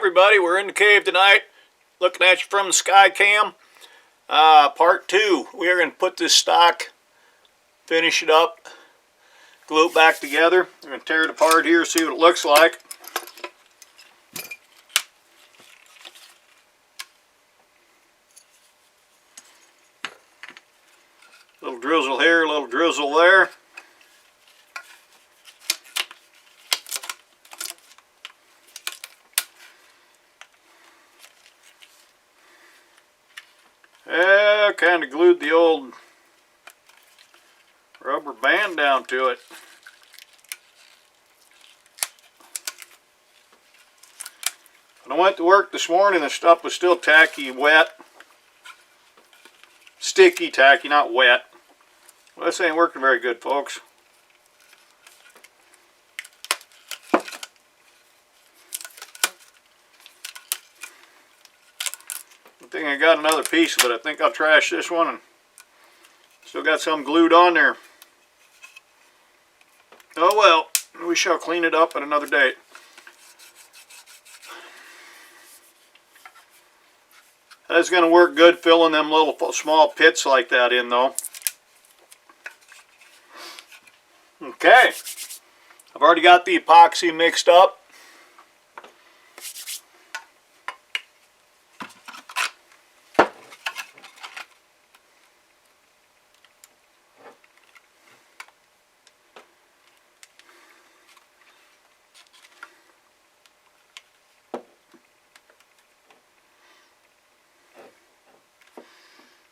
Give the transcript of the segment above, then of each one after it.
everybody, we're in the cave tonight, looking at you from the sky cam. Part 2. We are going to put this stock, finish it up, glue it back together. I'm going to tear it apart here, see what it looks like. Little drizzle here, little drizzle there. Yeah, kind of glued the old rubber band down to it. When I went to work this morning, the stuff was still tacky, wet. Sticky, tacky, not wet. Well, this ain't working very good, folks. I think I got another piece, but I think I'll trash this one, and still got some glued on there. Oh well, we shall clean it up at another date. That's going to work good filling them little small pits like that in, though. Okay, I've already got the epoxy mixed up.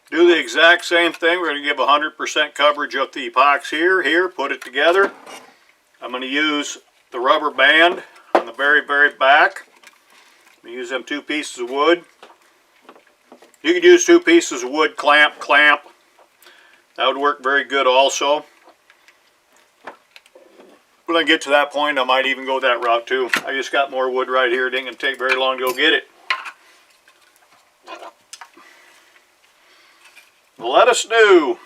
Do the exact same thing. We're going to give 100% coverage of the epoxy here, put it together. I'm going to use the rubber band on the very back. I'm going to use them 2 pieces of wood. You could use 2 pieces of wood clamp. That would work very good also. When I get to that point, I might even go that route too. I just got more wood right here. It ain't going to take very long to go get it. Let us know.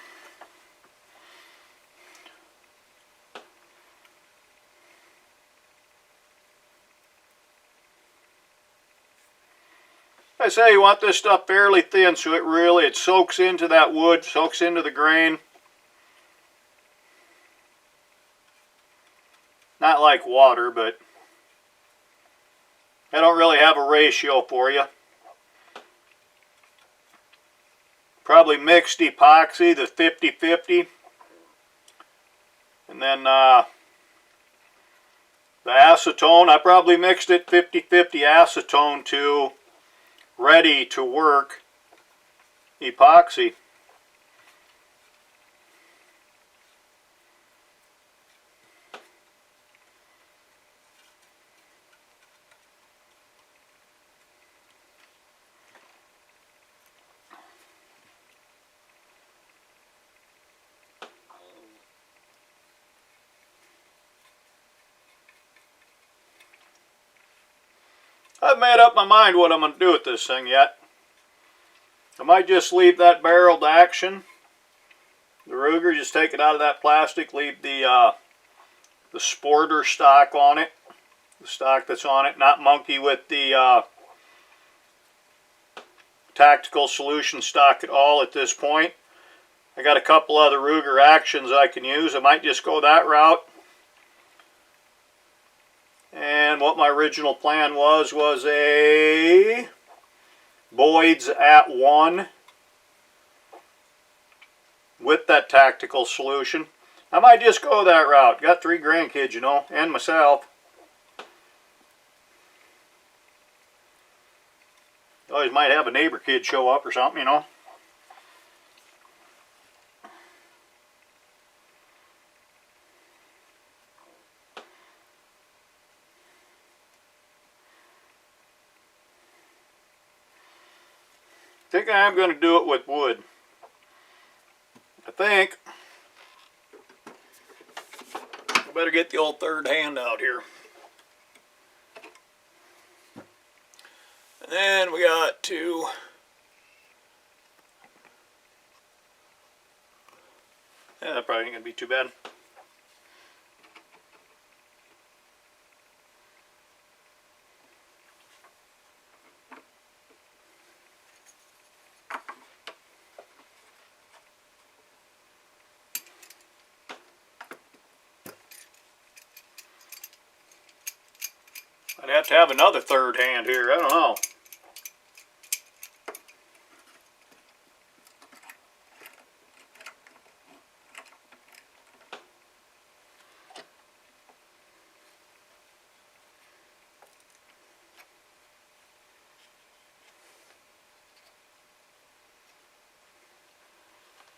I say you want this stuff fairly thin so it soaks into that wood, soaks into the grain. Not like water, but I don't really have a ratio for you. Probably mixed epoxy, the 50-50. And then the acetone, I probably mixed it 50-50 acetone to ready to work epoxy. I haven't made up my mind what I'm going to do with this thing yet. I might just leave that barrel to action. The Ruger, just take it out of that plastic, leave the sporter stock on it. The stock that's on it, not monkey with the tactical solution stock at all at this point. I got a couple other Ruger actions I can use. I might just go that route. And what my original plan was a Boyd's at 1 with that tactical solution. I might just go that route. Got 3 grandkids, you know, and myself. Always might have a neighbor kid show up or something, you know. I think I am going to do it with wood. I think I better get the old third hand out here. And then we got to that probably ain't going to be too bad. I'd have to have another third hand here. I don't know.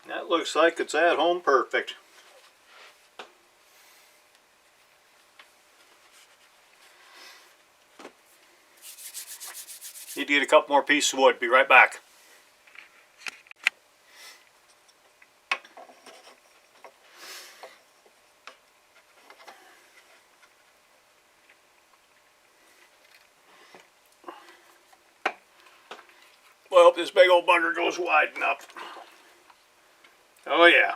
That looks like it's at home perfect. Need to get a couple more pieces of wood. Be right back. Well, this big old bugger goes wide enough. Oh yeah.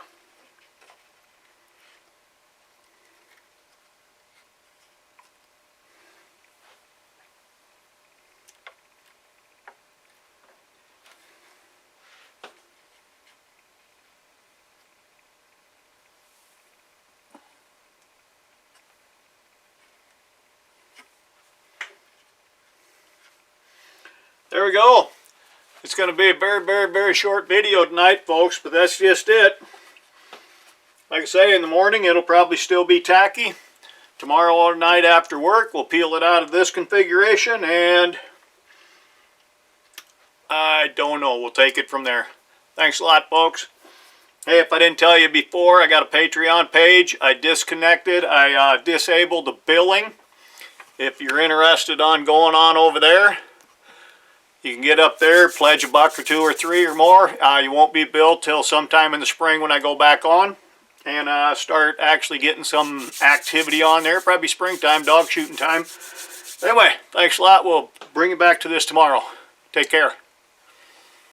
There we go. It's going to be a very short video tonight, folks, but that's just it. Like I say, in the morning it'll probably still be tacky. Tomorrow night after work we'll peel it out of this configuration, and I don't know, we'll take it from there. Thanks a lot, folks. Hey, if I didn't tell you before, I got a Patreon page. I disabled the billing. If you're interested on going on over there, you can get up there, pledge $1 or $2 or $3 or more. You won't be billed till sometime in the spring when I go back on and start actually getting some activity on there. Probably springtime, dog shooting time. Anyway, thanks a lot. We'll bring you back to this tomorrow. Take care.